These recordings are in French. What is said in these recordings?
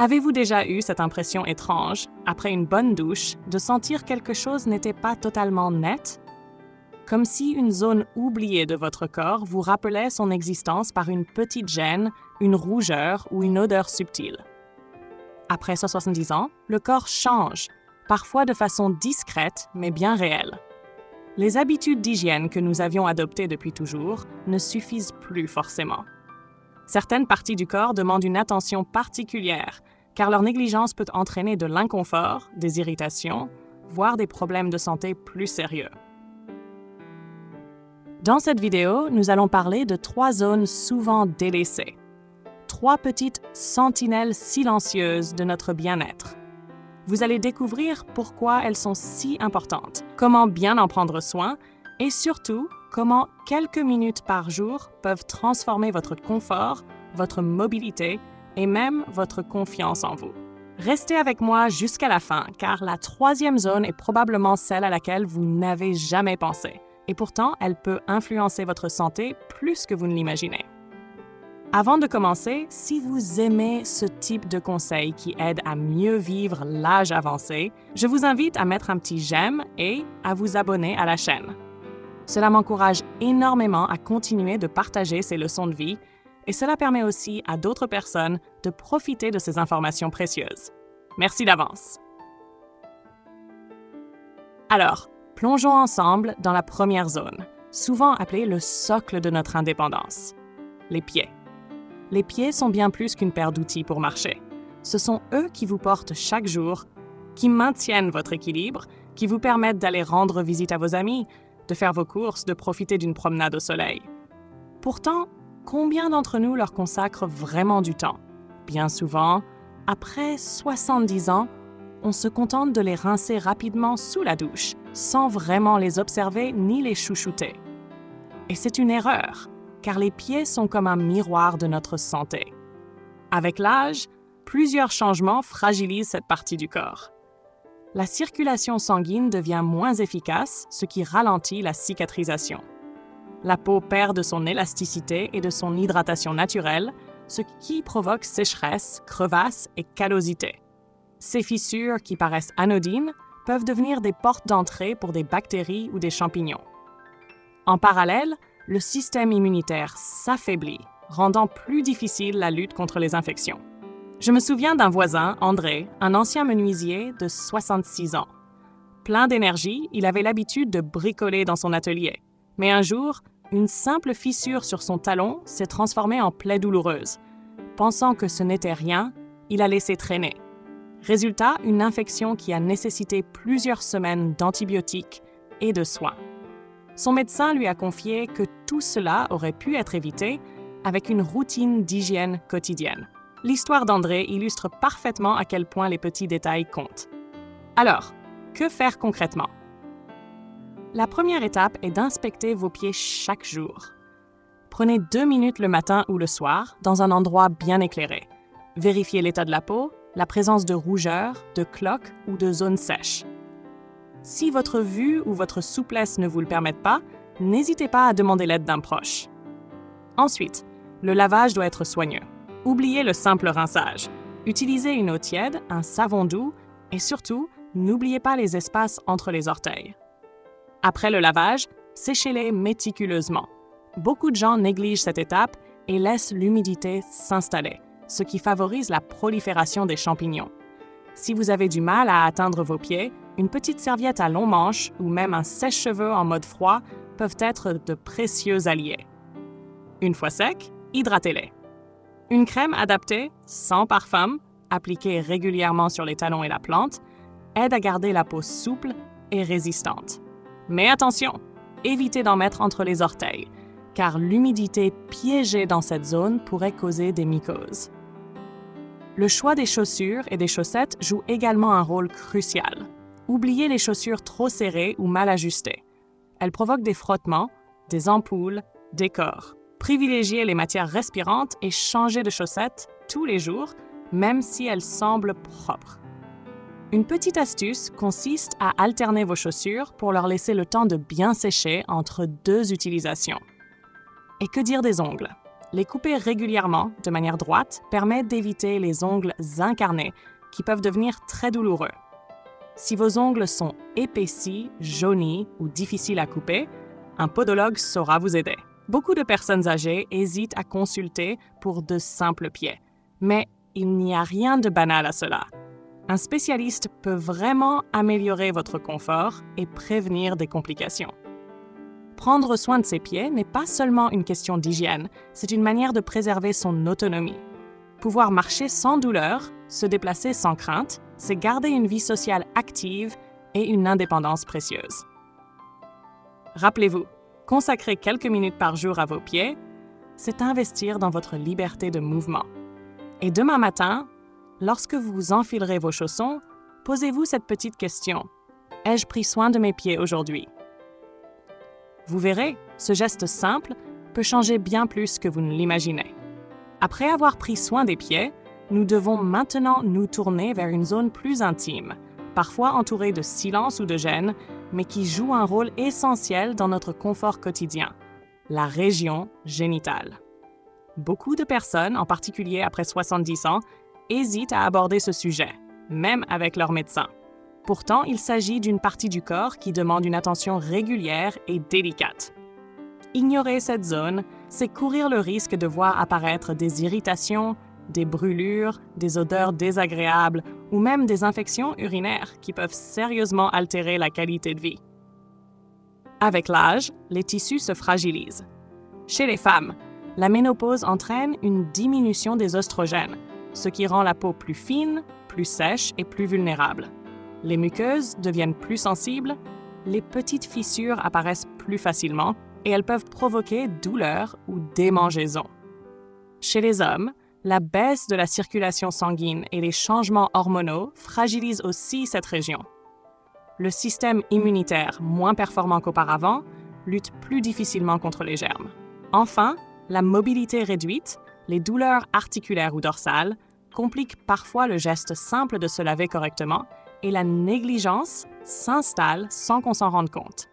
Avez-vous déjà eu cette impression étrange, après une bonne douche, de sentir quelque chose n'était pas totalement net? Comme si une zone oubliée de votre corps vous rappelait son existence par une petite gêne, une rougeur ou une odeur subtile. Après 70 ans, le corps change, parfois de façon discrète mais bien réelle. Les habitudes d'hygiène que nous avions adoptées depuis toujours ne suffisent plus forcément. Certaines parties du corps demandent une attention particulière, car leur négligence peut entraîner de l'inconfort, des irritations, voire des problèmes de santé plus sérieux. Dans cette vidéo, nous allons parler de 3 zones souvent délaissées. 3 petites sentinelles silencieuses de notre bien-être. Vous allez découvrir pourquoi elles sont si importantes, comment bien en prendre soin et surtout comment quelques minutes par jour peuvent transformer votre confort, votre mobilité et même votre confiance en vous. Restez avec moi jusqu'à la fin, car la 3e zone est probablement celle à laquelle vous n'avez jamais pensé. Et pourtant, elle peut influencer votre santé plus que vous ne l'imaginez. Avant de commencer, si vous aimez ce type de conseils qui aident à mieux vivre l'âge avancé, je vous invite à mettre un petit j'aime et à vous abonner à la chaîne. Cela m'encourage énormément à continuer de partager ces leçons de vie et cela permet aussi à d'autres personnes de profiter de ces informations précieuses. Merci d'avance. Alors, plongeons ensemble dans la première zone, souvent appelée le socle de notre indépendance, les pieds. Les pieds sont bien plus qu'une paire d'outils pour marcher. Ce sont eux qui vous portent chaque jour, qui maintiennent votre équilibre, qui vous permettent d'aller rendre visite à vos amis, de faire vos courses, de profiter d'une promenade au soleil. Pourtant, combien d'entre nous leur consacrent vraiment du temps? Bien souvent, après 70 ans, on se contente de les rincer rapidement sous la douche, sans vraiment les observer ni les chouchouter. Et c'est une erreur, car les pieds sont comme un miroir de notre santé. Avec l'âge, plusieurs changements fragilisent cette partie du corps. La circulation sanguine devient moins efficace, ce qui ralentit la cicatrisation. La peau perd de son élasticité et de son hydratation naturelle, ce qui provoque sécheresse, crevasses et callosité. Ces fissures, qui paraissent anodines, peuvent devenir des portes d'entrée pour des bactéries ou des champignons. En parallèle, le système immunitaire s'affaiblit, rendant plus difficile la lutte contre les infections. Je me souviens d'un voisin, André, un ancien menuisier de 66 ans. Plein d'énergie, il avait l'habitude de bricoler dans son atelier. Mais un jour, une simple fissure sur son talon s'est transformée en plaie douloureuse. Pensant que ce n'était rien, il a laissé traîner. Résultat, une infection qui a nécessité plusieurs semaines d'antibiotiques et de soins. Son médecin lui a confié que tout cela aurait pu être évité avec une routine d'hygiène quotidienne. L'histoire d'André illustre parfaitement à quel point les petits détails comptent. Alors, que faire concrètement? La première étape est d'inspecter vos pieds chaque jour. Prenez 2 minutes le matin ou le soir dans un endroit bien éclairé. Vérifiez l'état de la peau, la présence de rougeurs, de cloques ou de zones sèches. Si votre vue ou votre souplesse ne vous le permettent pas, n'hésitez pas à demander l'aide d'un proche. Ensuite, le lavage doit être soigneux. Oubliez le simple rinçage. Utilisez une eau tiède, un savon doux et surtout, n'oubliez pas les espaces entre les orteils. Après le lavage, séchez-les méticuleusement. Beaucoup de gens négligent cette étape et laissent l'humidité s'installer, ce qui favorise la prolifération des champignons. Si vous avez du mal à atteindre vos pieds, une petite serviette à long manche ou même un sèche-cheveux en mode froid peuvent être de précieux alliés. Une fois secs, hydratez-les. Une crème adaptée, sans parfum, appliquée régulièrement sur les talons et la plante, aide à garder la peau souple et résistante. Mais attention, évitez d'en mettre entre les orteils, car l'humidité piégée dans cette zone pourrait causer des mycoses. Le choix des chaussures et des chaussettes joue également un rôle crucial. Oubliez les chaussures trop serrées ou mal ajustées. Elles provoquent des frottements, des ampoules, des corps. Privilégiez les matières respirantes et changez de chaussettes tous les jours, même si elles semblent propres. Une petite astuce consiste à alterner vos chaussures pour leur laisser le temps de bien sécher entre 2 utilisations. Et que dire des ongles? Les couper régulièrement, de manière droite, permet d'éviter les ongles incarnés qui peuvent devenir très douloureux. Si vos ongles sont épaissis, jaunis ou difficiles à couper, un podologue saura vous aider. Beaucoup de personnes âgées hésitent à consulter pour de simples pieds, mais il n'y a rien de banal à cela. Un spécialiste peut vraiment améliorer votre confort et prévenir des complications. Prendre soin de ses pieds n'est pas seulement une question d'hygiène, c'est une manière de préserver son autonomie. Pouvoir marcher sans douleur, se déplacer sans crainte, c'est garder une vie sociale active et une indépendance précieuse. Rappelez-vous, consacrer quelques minutes par jour à vos pieds, c'est investir dans votre liberté de mouvement. Et demain matin, lorsque vous enfilerez vos chaussons, posez-vous cette petite question. Ai-je pris soin de mes pieds aujourd'hui? Vous verrez, ce geste simple peut changer bien plus que vous ne l'imaginez. Après avoir pris soin des pieds, nous devons maintenant nous tourner vers une zone plus intime, parfois entourée de silence ou de gêne, mais qui joue un rôle essentiel dans notre confort quotidien, la région génitale. Beaucoup de personnes, en particulier après 70 ans, hésitent à aborder ce sujet, même avec leur médecin. Pourtant, il s'agit d'une partie du corps qui demande une attention régulière et délicate. Ignorer cette zone, c'est courir le risque de voir apparaître des irritations, des brûlures, des odeurs désagréables ou même des infections urinaires qui peuvent sérieusement altérer la qualité de vie. Avec l'âge, les tissus se fragilisent. Chez les femmes, la ménopause entraîne une diminution des oestrogènes, ce qui rend la peau plus fine, plus sèche et plus vulnérable. Les muqueuses deviennent plus sensibles, les petites fissures apparaissent plus facilement et elles peuvent provoquer douleurs ou démangeaisons. Chez les hommes, la baisse de la circulation sanguine et les changements hormonaux fragilisent aussi cette région. Le système immunitaire, moins performant qu'auparavant, lutte plus difficilement contre les germes. Enfin, la mobilité réduite, les douleurs articulaires ou dorsales, compliquent parfois le geste simple de se laver correctement et la négligence s'installe sans qu'on s'en rende compte.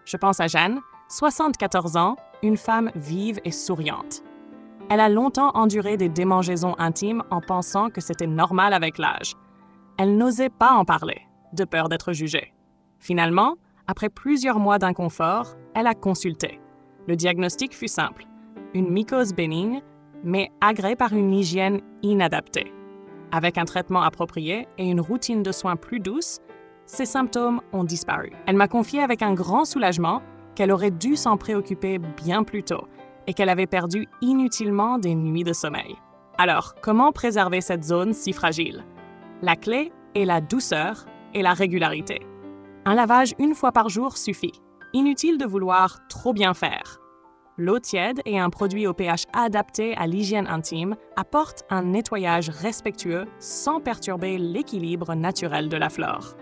Je pense à Jeanne, 74 ans, une femme vive et souriante. Elle a longtemps enduré des démangeaisons intimes en pensant que c'était normal avec l'âge. Elle n'osait pas en parler, de peur d'être jugée. Finalement, après plusieurs mois d'inconfort, elle a consulté. Le diagnostic fut simple, une mycose bénigne, mais agrée par une hygiène inadaptée. Avec un traitement approprié et une routine de soins plus douce, ses symptômes ont disparu. Elle m'a confié avec un grand soulagement qu'elle aurait dû s'en préoccuper bien plus tôt et qu'elle avait perdu inutilement des nuits de sommeil. Alors, comment préserver cette zone si fragile? La clé est la douceur et la régularité. Un lavage une fois par jour suffit. Inutile de vouloir trop bien faire. L'eau tiède et un produit au pH adapté à l'hygiène intime apportent un nettoyage respectueux sans perturber l'équilibre naturel de la flore.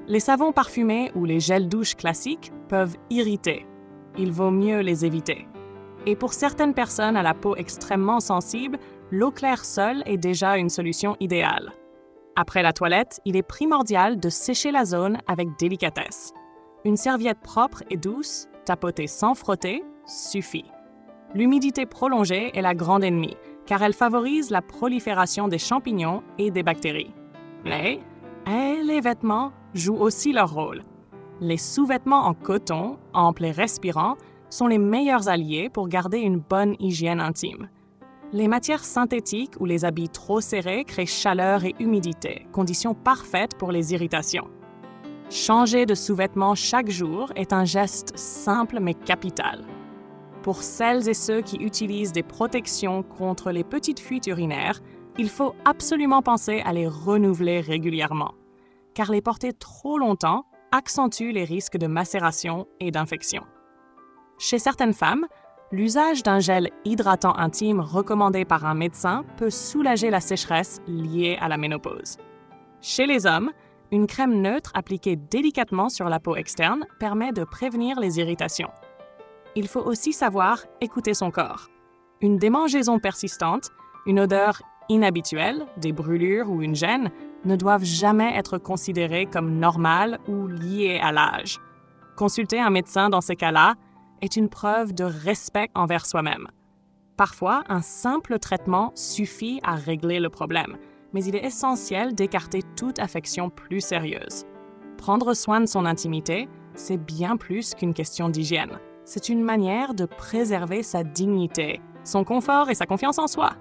Les savons parfumés ou les gels douche classiques peuvent irriter. Il vaut mieux les éviter. Et pour certaines personnes à la peau extrêmement sensible, l'eau claire seule est déjà une solution idéale. Après la toilette, il est primordial de sécher la zone avec délicatesse. Une serviette propre et douce, tapotée sans frotter, suffit. L'humidité prolongée est la grande ennemie, car elle favorise la prolifération des champignons et des bactéries. Mais les vêtements jouent aussi leur rôle. Les sous-vêtements en coton, amples et respirants, sont les meilleurs alliés pour garder une bonne hygiène intime. Les matières synthétiques ou les habits trop serrés créent chaleur et humidité, conditions parfaites pour les irritations. Changer de sous-vêtements chaque jour est un geste simple mais capital. Pour celles et ceux qui utilisent des protections contre les petites fuites urinaires, il faut absolument penser à les renouveler régulièrement, car les porter trop longtemps accentue les risques de macération et d'infection. Chez certaines femmes, l'usage d'un gel hydratant intime recommandé par un médecin peut soulager la sécheresse liée à la ménopause. Chez les hommes, une crème neutre appliquée délicatement sur la peau externe permet de prévenir les irritations. Il faut aussi savoir écouter son corps. Une démangeaison persistante, une odeur inhabituelle, des brûlures ou une gêne ne doivent jamais être considérées comme normales ou liées à l'âge. Consulter un médecin dans ces cas-là est une preuve de respect envers soi-même. Parfois, un simple traitement suffit à régler le problème, mais il est essentiel d'écarter toute affection plus sérieuse. Prendre soin de son intimité, c'est bien plus qu'une question d'hygiène. C'est une manière de préserver sa dignité, son confort et sa confiance en soi.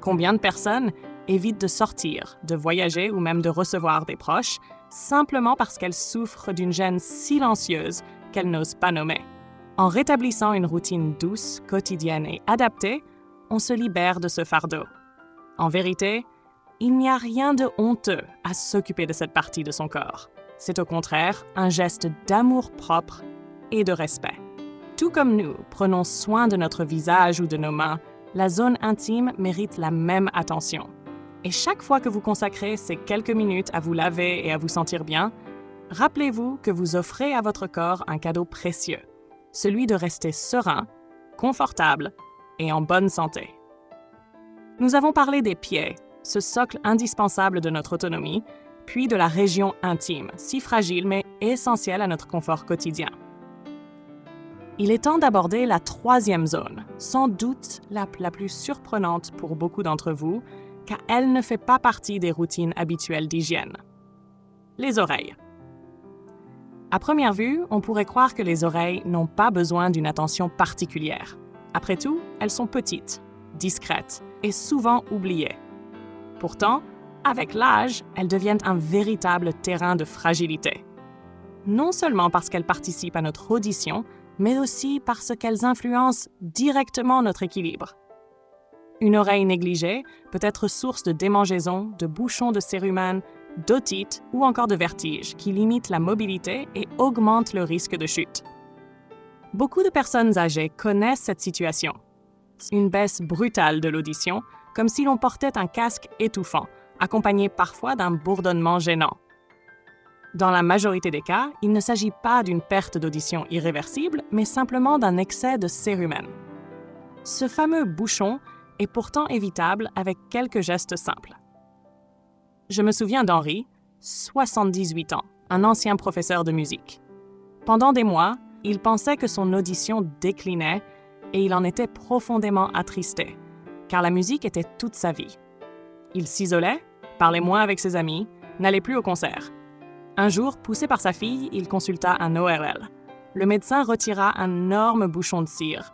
Combien de personnes évitent de sortir, de voyager ou même de recevoir des proches simplement parce qu'elles souffrent d'une gêne silencieuse qu'elles n'osent pas nommer? En rétablissant une routine douce, quotidienne et adaptée, on se libère de ce fardeau. En vérité, il n'y a rien de honteux à s'occuper de cette partie de son corps. C'est au contraire un geste d'amour-propre et de respect. Tout comme nous prenons soin de notre visage ou de nos mains, la zone intime mérite la même attention. Et chaque fois que vous consacrez ces quelques minutes à vous laver et à vous sentir bien, rappelez-vous que vous offrez à votre corps un cadeau précieux, celui de rester serein, confortable et en bonne santé. Nous avons parlé des pieds, ce socle indispensable de notre autonomie, puis de la région intime, si fragile mais essentielle à notre confort quotidien. Il est temps d'aborder la troisième zone, sans doute la plus surprenante pour beaucoup d'entre vous, car elle ne fait pas partie des routines habituelles d'hygiène. Les oreilles. À première vue, on pourrait croire que les oreilles n'ont pas besoin d'une attention particulière. Après tout, elles sont petites, discrètes et souvent oubliées. Pourtant, avec l'âge, elles deviennent un véritable terrain de fragilité. Non seulement parce qu'elles participent à notre audition, mais aussi parce qu'elles influencent directement notre équilibre. Une oreille négligée peut être source de démangeaisons, de bouchons de cérumen, d'otite ou encore de vertige qui limitent la mobilité et augmentent le risque de chute. Beaucoup de personnes âgées connaissent cette situation. Une baisse brutale de l'audition, comme si l'on portait un casque étouffant, accompagné parfois d'un bourdonnement gênant. Dans la majorité des cas, il ne s'agit pas d'une perte d'audition irréversible, mais simplement d'un excès de cérumen. Ce fameux bouchon est pourtant évitable avec quelques gestes simples. Je me souviens d'Henri, 78 ans, un ancien professeur de musique. Pendant des mois, il pensait que son audition déclinait et il en était profondément attristé, car la musique était toute sa vie. Il s'isolait, parlait moins avec ses amis, n'allait plus au concert. Un jour, poussé par sa fille, il consulta un ORL. Le médecin retira un énorme bouchon de cire,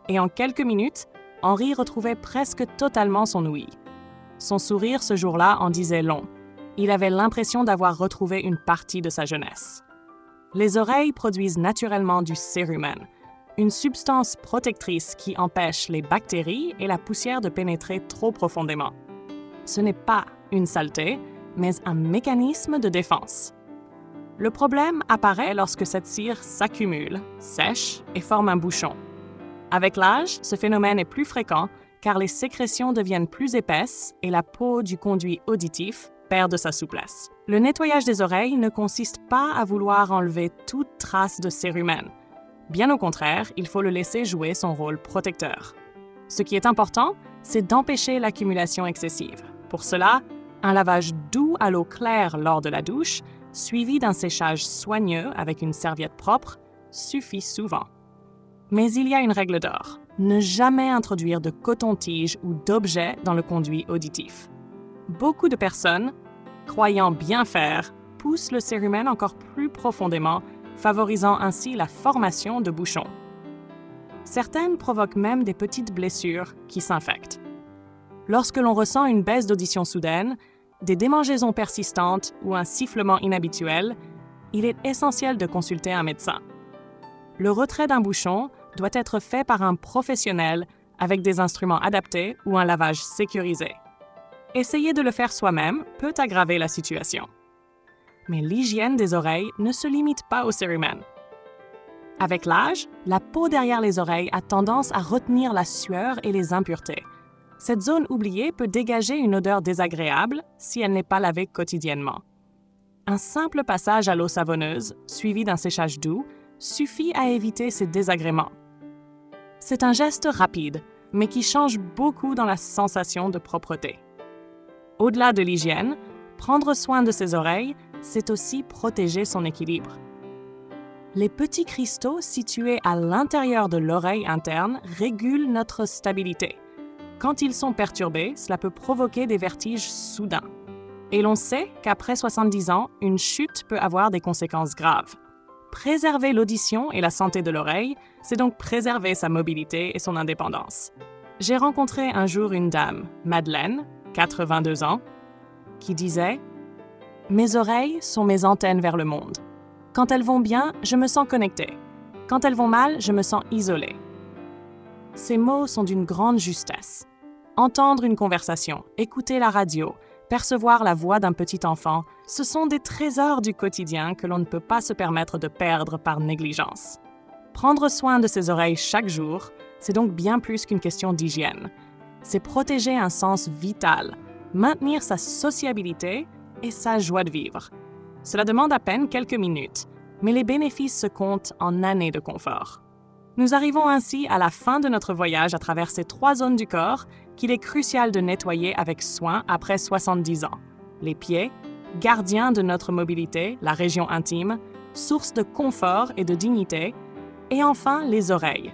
et en quelques minutes, Henri retrouvait presque totalement son ouïe. Son sourire ce jour-là en disait long. Il avait l'impression d'avoir retrouvé une partie de sa jeunesse. Les oreilles produisent naturellement du cérumen, une substance protectrice qui empêche les bactéries et la poussière de pénétrer trop profondément. Ce n'est pas une saleté, mais un mécanisme de défense. Le problème apparaît lorsque cette cire s'accumule, sèche et forme un bouchon. Avec l'âge, ce phénomène est plus fréquent car les sécrétions deviennent plus épaisses et la peau du conduit auditif perd de sa souplesse. Le nettoyage des oreilles ne consiste pas à vouloir enlever toute trace de cérumen. Bien au contraire, il faut le laisser jouer son rôle protecteur. Ce qui est important, c'est d'empêcher l'accumulation excessive. Pour cela, un lavage doux à l'eau claire lors de la douche, suivi d'un séchage soigneux avec une serviette propre, suffit souvent. Mais il y a une règle d'or. Ne jamais introduire de coton-tige ou d'objets dans le conduit auditif. Beaucoup de personnes, croyant bien faire, poussent le cérumen encore plus profondément, favorisant ainsi la formation de bouchons. Certaines provoquent même des petites blessures qui s'infectent. Lorsque l'on ressent une baisse d'audition soudaine, des démangeaisons persistantes ou un sifflement inhabituel, il est essentiel de consulter un médecin. Le retrait d'un bouchon doit être fait par un professionnel avec des instruments adaptés ou un lavage sécurisé. Essayer de le faire soi-même peut aggraver la situation. Mais l'hygiène des oreilles ne se limite pas au cérumen. Avec l'âge, la peau derrière les oreilles a tendance à retenir la sueur et les impuretés. Cette zone oubliée peut dégager une odeur désagréable si elle n'est pas lavée quotidiennement. Un simple passage à l'eau savonneuse, suivi d'un séchage doux, suffit à éviter ces désagréments. C'est un geste rapide, mais qui change beaucoup dans la sensation de propreté. Au-delà de l'hygiène, prendre soin de ses oreilles, c'est aussi protéger son équilibre. Les petits cristaux situés à l'intérieur de l'oreille interne régulent notre stabilité. Quand ils sont perturbés, cela peut provoquer des vertiges soudains. Et l'on sait qu'après 70 ans, une chute peut avoir des conséquences graves. Préserver l'audition et la santé de l'oreille, c'est donc préserver sa mobilité et son indépendance. J'ai rencontré un jour une dame, Madeleine, 82 ans, qui disait « Mes oreilles sont mes antennes vers le monde. Quand elles vont bien, je me sens connectée. Quand elles vont mal, je me sens isolée. » Ces mots sont d'une grande justesse. Entendre une conversation, écouter la radio, percevoir la voix d'un petit enfant, ce sont des trésors du quotidien que l'on ne peut pas se permettre de perdre par négligence. Prendre soin de ses oreilles chaque jour, c'est donc bien plus qu'une question d'hygiène. C'est protéger un sens vital, maintenir sa sociabilité et sa joie de vivre. Cela demande à peine quelques minutes, mais les bénéfices se comptent en années de confort. Nous arrivons ainsi à la fin de notre voyage à travers ces 3 zones du corps qu'il est crucial de nettoyer avec soin après 70 ans. Les pieds, gardiens de notre mobilité, la région intime, source de confort et de dignité, et enfin les oreilles,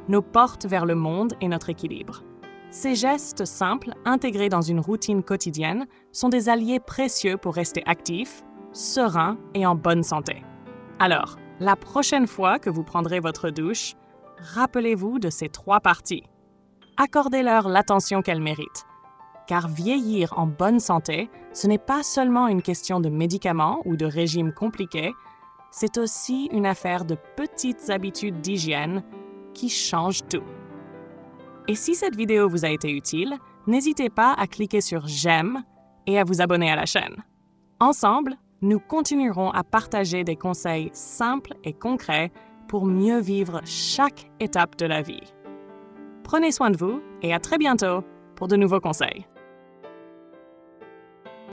nos portes vers le monde et notre équilibre. Ces gestes simples, intégrés dans une routine quotidienne, sont des alliés précieux pour rester actifs, sereins et en bonne santé. Alors, la prochaine fois que vous prendrez votre douche, rappelez-vous de ces 3 parties. Accordez-leur l'attention qu'elles méritent. Car vieillir en bonne santé, ce n'est pas seulement une question de médicaments ou de régime compliqué, c'est aussi une affaire de petites habitudes d'hygiène qui changent tout. Et si cette vidéo vous a été utile, n'hésitez pas à cliquer sur « J'aime » et à vous abonner à la chaîne. Ensemble, nous continuerons à partager des conseils simples et concrets pour mieux vivre chaque étape de la vie. Prenez soin de vous et à très bientôt pour de nouveaux conseils.